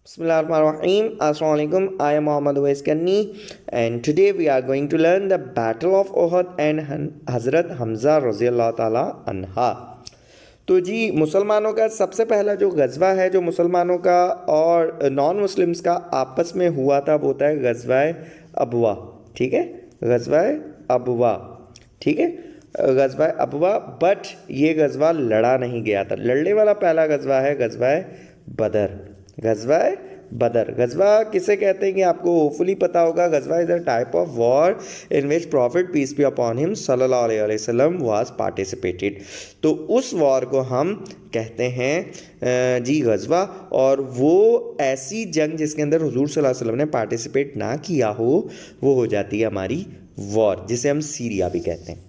Bismillahirrahmanirrahim. Assalamu alaikum. I am Muhammad Uwais Kanni and today we are going to learn the Battle of Uhud and Hazrat Hamza रज़ियल्लाहु ताला अन्हा। तो जी मुसलमानों का सबसे पहला जो गज़वा है जो मुसलमानों का और नॉन मुस्लिम्स का आपस में हुआ था वो होता है गज़वा अबवा। ठीक है, गज़वा अबवा। ठीक है, गज़वा अबवा। बट ये गज़वा लड़ा नहीं गया था। लड़ने वाला पहला गज़वा है गज़वा बदर। गज़वा बदर, गज़वा किसे कहते हैं कि आपको होपफुली पता होगा। गज़वा is a type of war in which prophet peace be upon him सल्लल्लाहु अलैहि वसल्लम वाज पार्टिसिपेटेड। तो उस वॉर को हम कहते हैं जी गज़वा। और वो ऐसी जंग जिसके अंदर हुजूर सल्लल्लाहु अलैहि वसल्लम ने पार्टिसिपेट ना किया हो वो हो जाती है हमारी वॉर, जिसे हम सीरिया भी कहते हैं।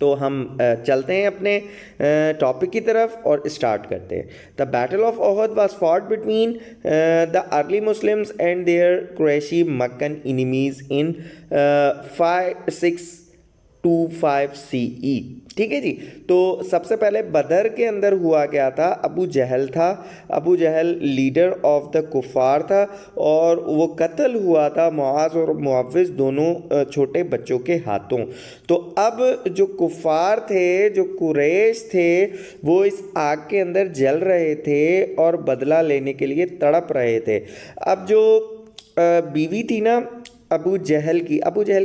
तो हम चलते हैं अपने टॉपिक की तरफ और स्टार्ट करते हैं। The battle of Uhud was fought between the early Muslims and their Quraishi Meccan enemies in 5625 CE। ठीक है जी। तो सबसे पहले बदर के अंदर हुआ क्या था, अबू जहल था। अबू जहल लीडर ऑफ द कुफ़ार था और वो कत्ल हुआ था मुआज और मुअव्विज़ दोनों छोटे बच्चों के हाथों। तो अब जो कुफ़ार थे, जो कुरैश थे, वो इस आग के अंदर जल रहे थे और बदला लेने के लिए तड़प रहे थे। अब जो बीवी थी ना अबू जहल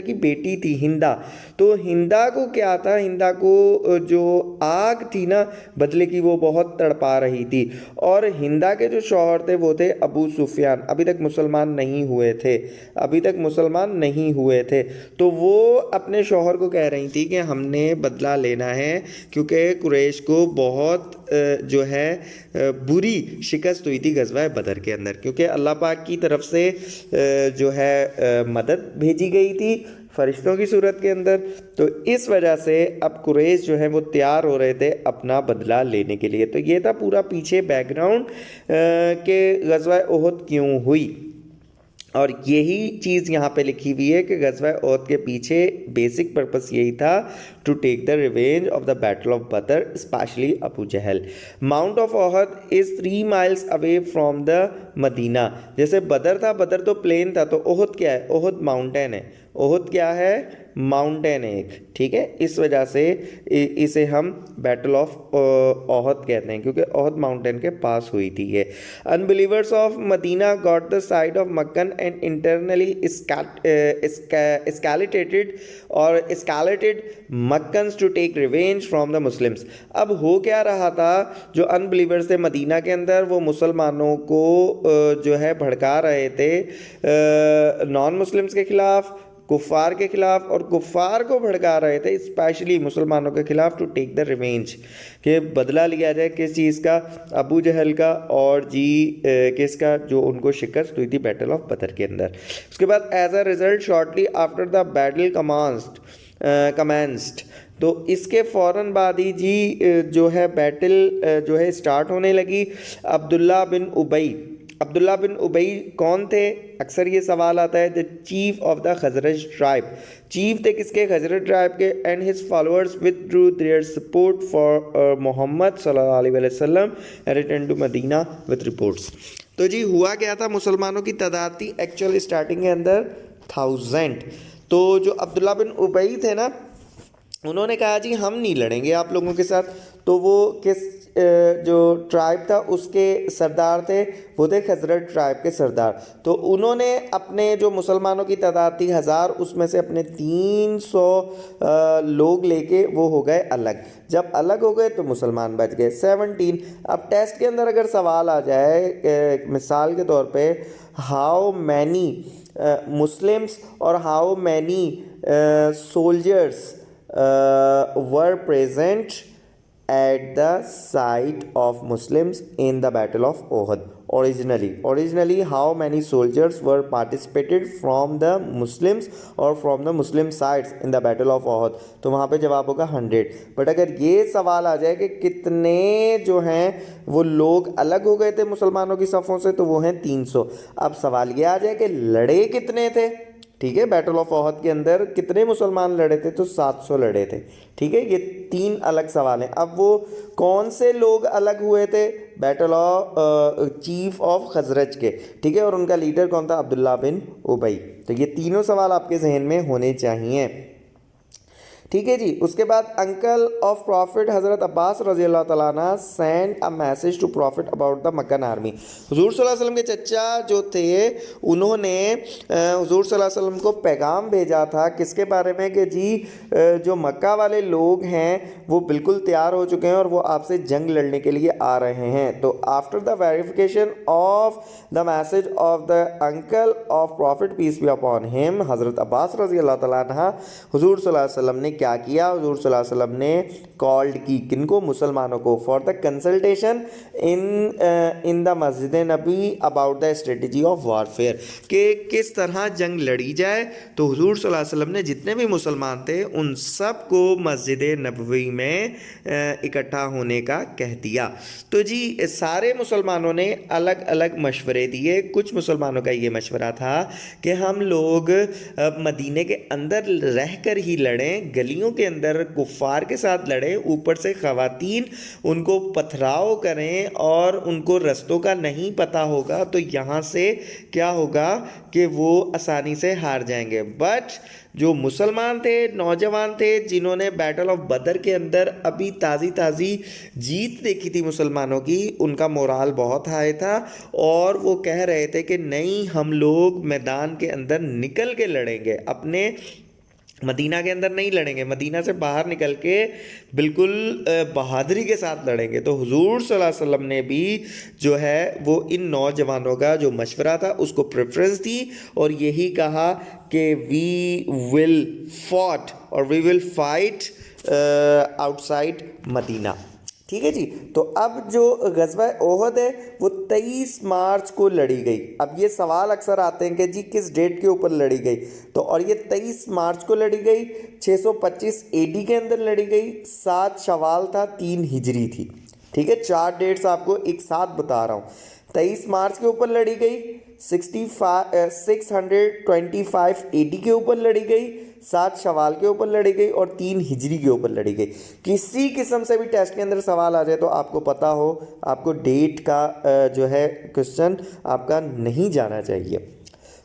की बेटी थी हिंदा। तो हिंदा को क्या था, हिंदा को जो आग थी ना बदले की वो बहुत तड़पा रही थी। और हिंदा के जो शौहर थे वो थे अबू सुफियान, अभी तक मुसलमान नहीं हुए थे। तो वो अपने शौहर को कह रही थी कि हमने बदला लेना है क्योंकि कुरैश को बहुत जो है बुरी शिकस्त हुई थी गज़वा बदर के अंदर, क्योंकि अल्लाह पाक की तरफ से जो है मदद भेजी गई थी फरिश्तों की सूरत के अंदर। तो इस वजह से अब कुरैश जो है वो तैयार हो रहे थे अपना बदला लेने के लिए। तो ये था पूरा पीछे बैकग्राउंड कि गज़वा ओहद क्यों हुई। और यही चीज़ यहाँ पे लिखी हुई है कि गज़वा ओहद के पीछे बेसिक पर्पस यही था to take the revenge of the battle of Badr specially Abu Jahl. Mount of Uhud is 3 miles away from the Medina. जैसे बदर था, बदर तो प्लेन था, तो ओहद क्या है, ओहद माउंटेन है। ओहद क्या है, माउंटेन है एक। ठीक है, इस वजह से इसे हम बैटल ऑफ ओहद कहते हैं क्योंकि ओहद माउंटेन के पास हुई थी ये। Unbelievers of Medina got the side of Meccan and internally escalated Meccans to take revenge from the Muslims. अब हो क्या रहा था, जो अनबिलीवर्स थे मदीना के अंदर वो मुसलमानों को जो है भड़का रहे थे नॉन मुस्लिम्स के खिलाफ, कुफ़ार के ख़िलाफ़, और कुफ़ार को भड़का रहे थे स्पेशली मुसलमानों के ख़िलाफ़ टू टेक द रिवेंज, कि बदला लिया जाए किस चीज़ का, अबू जहल का और जी किसका, जो उनको शिकस्त हुई थी बैटल ऑफ बदर के अंदर। उसके बाद as a result shortly after the battle commenced, तो इसके फ़ौरन बाद ही जी जो है बैटल जो है स्टार्ट होने लगी। अब्दुल्ला बिन उबई कौन थे, अक्सर ये सवाल आता है। The chief of the Khazraj tribe, chief थे किसके, खजरज ट्राइब के। And his followers withdrew their support for Mohammad सल्लल्लाहु अलैहि वसल्लम and return to Medina with reports. तो जी हुआ क्या था, मुसलमानों की तादाद थी एक्चुअल स्टार्टिंग के अंदर 1000। तो जो अब्दुल्ला बिन उबई थे ना, उन्होंने कहा जी हम नहीं लड़ेंगे आप लोगों के साथ। तो वो किस जो ट्राइब था उसके सरदार थे, वो थे खजरज ट्राइब के सरदार। तो उन्होंने अपने जो मुसलमानों की तादाद थी 1000, उसमें से अपने 300 लोग लेके वो हो गए अलग। जब अलग हो गए तो मुसलमान बच गए 17। अब टेस्ट के अंदर अगर सवाल आ जाए मिसाल के तौर पे, हाउ मैनी मुस्लिम्स और how many soldiers were present at the side of Muslims in the battle of Uhud. Originally, how many soldiers were participated from the Muslims or from the Muslim sides in the battle of Uhud? तो वहाँ पे जवाब होगा 100। But अगर ये सवाल आ जाए कि कितने जो हैं वो लोग अलग हो गए थे मुसलमानों की सफ़ों से, तो वो हैं 300। अब सवाल ये आ जाए कि लड़े कितने थे। ठीक है। बैटल ऑफ ओहद के अंदर कितने मुसलमान लड़े थे? तो 700 लड़े थे, ठीक है। ये 3 अलग सवाल हैं। अब वो कौन से लोग अलग हुए थे? Battle of chief of Khazraj के, ठीक है, और उनका लीडर कौन था? अब्दुल्ला बिन उबई। तो ये तीनों सवाल आपके जहन में होने चाहिए, ठीक है जी। उसके बाद अंकल ऑफ प्रॉफिट हज़रत अब्बास रज़ी अल्लाह तआला अन्हु send a message to prophet about the Meccan army. हुजूर सल्लल्लाहु अलैहि वसल्लम के चचा जो थे उन्होंने हुजूर सल्लल्लाहु अलैहि वसल्लम को पैगाम भेजा था किसके बारे में? कि जी जो मक्का वाले लोग हैं वो बिल्कुल तैयार हो चुके हैं और वो आपसे जंग लड़ने के लिए आ रहे हैं। तो after the verification of the message of the uncle of prophet peace be upon him Hazrat Abbas रज़ी अल्लाह तआला अन्हु हुजूर सल्लल्लाहु अलैहि वसल्लम ने क्या किया? हुजूर सल्लल्लाहु अलैहि वसल्लम ने कॉल्ड की किनको? मुसलमानों को, for the consultation in the मस्जिद नबी about the strategy of warfare, कि किस तरह जंग लड़ी जाए। तो हुजूर सल्लल्लाहु अलैहि वसल्लम ने जितने भी मुसलमान थे उन सब को मस्जिद नबवी में इकट्ठा होने का कह दिया। तो जी सारे मुसलमानों ने अलग अलग मशवरे दिए। कुछ मुसलमानों का ये मशवरा था कि हम लोग मदीने के अंदर रहकर ही लड़ें, गलियों के अंदर कुफ़ार के साथ लड़ें, ऊपर से ख़वातीन उनको पथराव करें और उनको रस्तों का नहीं पता होगा तो यहाँ से क्या होगा कि वो आसानी से हार जाएंगे। बट जो मुसलमान थे, नौजवान थे, जिन्होंने बैटल ऑफ बदर के अंदर अभी ताज़ी जीत देखी थी मुसलमानों की, उनका मोराल बहुत हाई था और वो कह रहे थे कि नहीं, हम लोग मैदान के अंदर निकल के लड़ेंगे, अपने मदीना के अंदर नहीं लड़ेंगे, मदीना से बाहर निकल के बिल्कुल बहादुरी के साथ लड़ेंगे। तो हुजूर सल्लल्लाहु अलैहि वसल्लम ने भी जो है वो इन नौजवानों का जो मशवरा था उसको प्रेफरेंस दी और यही कहा कि वी विल फॉट और we will fight outside Medina, ठीक है जी। तो अब जो ग़ज़वा ओहद है वो 23 मार्च को लड़ी गई। अब ये सवाल अक्सर आते हैं कि जी किस डेट के ऊपर लड़ी गई, तो और ये 23 मार्च को लड़ी गई, 625 AD के अंदर लड़ी गई, 7 शवाल था, 3 हिजरी थी, ठीक है। 4 डेट्स आपको एक साथ बता रहा हूँ। 23 मार्च के ऊपर लड़ी गई, 625 AD के ऊपर लड़ी गई, 7 शवाल के ऊपर लड़ी गई और 3 हिजरी के ऊपर लड़ी गई। किसी किस्म से भी टेस्ट के अंदर सवाल आ जाए तो आपको पता हो, आपको डेट का जो है क्वेश्चन आपका नहीं जाना चाहिए।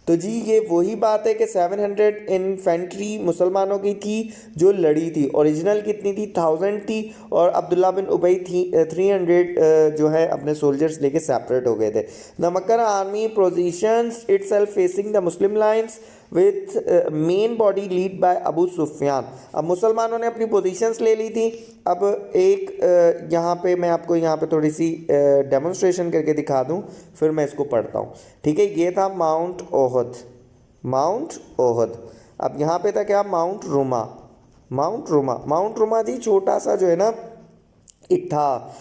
तो जी ये वही बात है कि 700 इन्फेंट्री मुसलमानों की थी जो लड़ी थी। ओरिजिनल कितनी थी? 1000 थी और अब्दुल्ला बिन उबई थी 300 जो है अपने सोल्जर्स लेके सेपरेट हो गए थे। The Mecca army positions itself facing the Muslim lines with main body lead by Abu Sufyan. अब मुसलमानों ने अपनी पोजीशंस ले ली थी। अब एक यहाँ पे मैं आपको यहाँ पे थोड़ी सी डेमोन्स्ट्रेशन करके दिखा दूँ, फिर मैं इसको पढ़ता हूँ, ठीक है। ये था माउंट ओहद, माउंट ओहद। अब यहाँ पे था क्या? Mount Ruma, mount Ruma. Mount Ruma जी छोटा सा जो है ना एक था,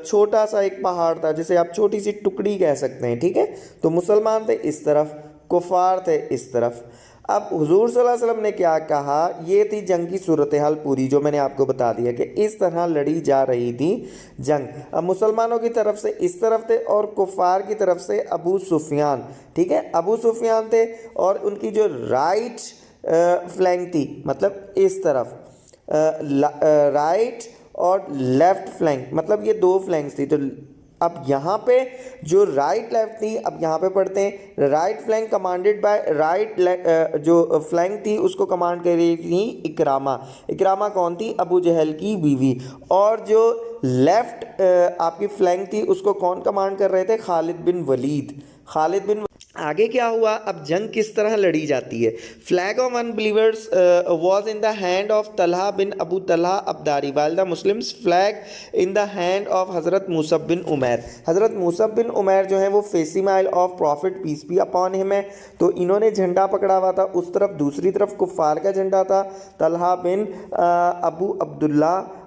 छोटा सा एक पहाड़ था जिसे आप छोटी सी टुकड़ी कह सकते हैं, ठीक है। तो मुसलमान थे इस तरफ, कुफार थे इस तरफ। अब हुजूर सल्लल्लाहु अलैहि वसल्लम ने क्या कहा? ये थी जंग की सूरत हाल पूरी, जो मैंने आपको बता दिया कि इस तरह लड़ी जा रही थी जंग। अब मुसलमानों की तरफ से इस तरफ थे और कुफार की तरफ से अबू सुफियान, ठीक है, अबू सुफियान थे और उनकी जो राइट फ्लैंक थी, मतलब इस तरफ राइट और लेफ्ट फ्लैंक, मतलब ये 2 फ्लैंक्स थी। तो अब यहाँ पे जो राइट लेफ्ट थी, अब यहाँ पे पढ़ते हैं, right flank commanded by right, जो फ्लैंक थी उसको कमांड कर रही थी इकरामा। इकरामा कौन थी? अबू जहल की बीवी। और जो लेफ्ट आपकी फ्लैंक थी उसको कौन कमांड कर रहे थे? खालिद बिन वलीद। खालिद बिन आगे क्या हुआ? अब जंग किस तरह लड़ी जाती है? Flag of unbelievers was in the hand of Talha bin Abu Talha Abdari, while the Muslims flag in the hand of हज़रत मूसब बिन उमैर। हज़रत मूसब बिन उमैर जो है वो facsimile of prophet peace be upon him है। तो इन्होंने झंडा पकड़ा हुआ था उस तरफ, दूसरी तरफ कुफ़ार का झंडा था तलहा बिन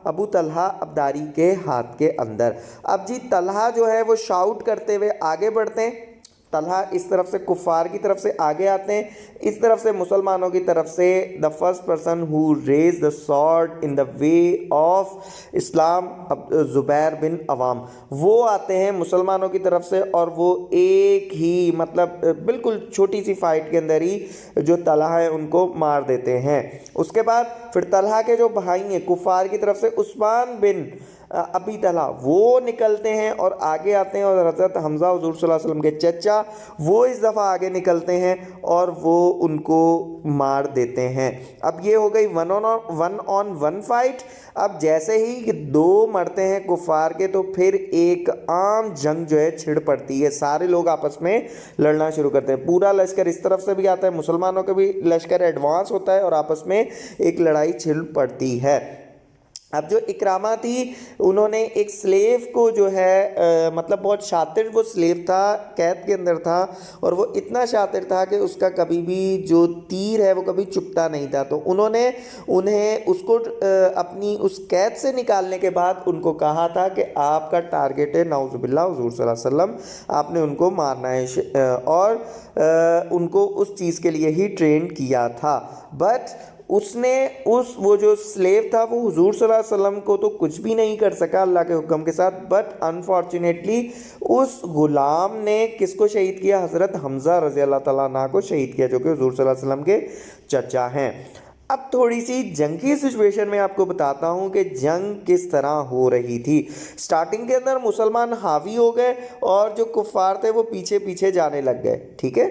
अबू तलहा अब्दारी के हाथ के अंदर। अब जी तलहा जो है वो शाउट करते हुए आगे बढ़ते हैं, तलहा इस तरफ से कुफ़ार की तरफ से आगे आते हैं, इस तरफ से मुसलमानों की तरफ से the first person who raise the sword in the way of Islam Zubair bin Awam, वो आते हैं मुसलमानों की तरफ से और वो एक ही मतलब बिल्कुल छोटी सी फाइट के अंदर ही जो तलहा है उनको मार देते हैं। उसके बाद फिर तलहा के जो भाई हैं कुफ़ार की तरफ से उस्मान बिन अबी तलहा वो निकलते हैं और आगे आते हैं, और हज़रत हमज़ा हुज़ूर सल्लल्लाहु अलैहि वसल्लम के चचा वो इस दफ़ा आगे निकलते हैं और वो उनको मार देते हैं। अब ये हो गई वन ऑन वन फाइट। अब जैसे ही दो मरते हैं कुफ़ार के तो फिर एक आम जंग जो है छिड़ पड़ती है, सारे लोग आपस में लड़ना शुरू करते हैं। पूरा लश्कर इस तरफ से भी आता है, मुसलमानों का भी लश्कर एडवांस होता है और आपस में एक लड़ाई छिड़ पड़ती है। अब जो इकरामा थी उन्होंने एक स्लेव को जो है मतलब बहुत शातिर वो स्लेव था, कैद के अंदर था, और वो इतना शातिर था कि उसका कभी भी जो तीर है वो कभी चुभता नहीं था। तो उन्होंने उन्हें उसको अपनी उस कैद से निकालने के बाद उनको कहा था कि आपका टारगेट है नाउज़ुबिल्लाह हुज़ूर सल्लल्लाहु अलैहि वसल्लम, आपने उनको मारना है, और उनको उस चीज़ के लिए ही ट्रेन किया था। बट उसने वो जो स्लेव था वो हुजूर सल्लल्लाहु अलैहि वसल्लम को तो कुछ भी नहीं कर सका अल्लाह के हुक्म के साथ, बट अनफॉर्चुनेटली उस गुलाम ने किसको शहीद किया? हज़रत हमज़ा रज़ी अल्लाह तआला अन्हु को शहीद किया, जो कि हुजूर सल्लल्लाहु अलैहि वसल्लम के चचा हैं। अब थोड़ी सी जंग की सिचुएशन में आपको बताता हूँ कि जंग किस तरह हो रही थी। स्टार्टिंग के अंदर मुसलमान हावी हो गए और जो कुफ़ार थे वो पीछे पीछे जाने लग गए। ठीक है,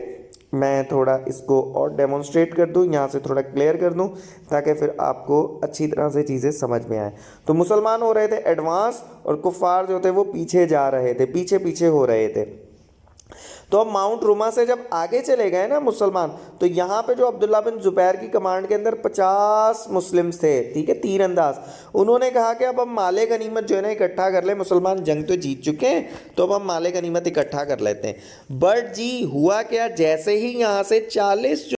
मैं थोड़ा इसको और डेमोन्स्ट्रेट कर दूं, यहाँ से थोड़ा क्लियर कर दूं ताकि फिर आपको अच्छी तरह से चीज़ें समझ में आए। तो मुसलमान हो रहे थे एडवांस और कुफ़ार जो थे वो पीछे जा रहे थे, पीछे पीछे हो रहे थे। तो अब माउंट रुमा से जब आगे चले गए ना मुसलमान, तो यहाँ पे जो अब्दुल्ला बिन ज़ुबैर की कमांड के अंदर 50 मुस्लिम्स थे, ठीक है, तीरंदाज। उन्होंने कहा कि अब हम माले गनीमत जो है ना इकट्ठा कर ले, मुसलमान जंग तो जीत चुके हैं तो अब हम माले गनीमत इकट्ठा कर लेते हैं। बट जी हुआ क्या, जैसे ही यहाँ से 40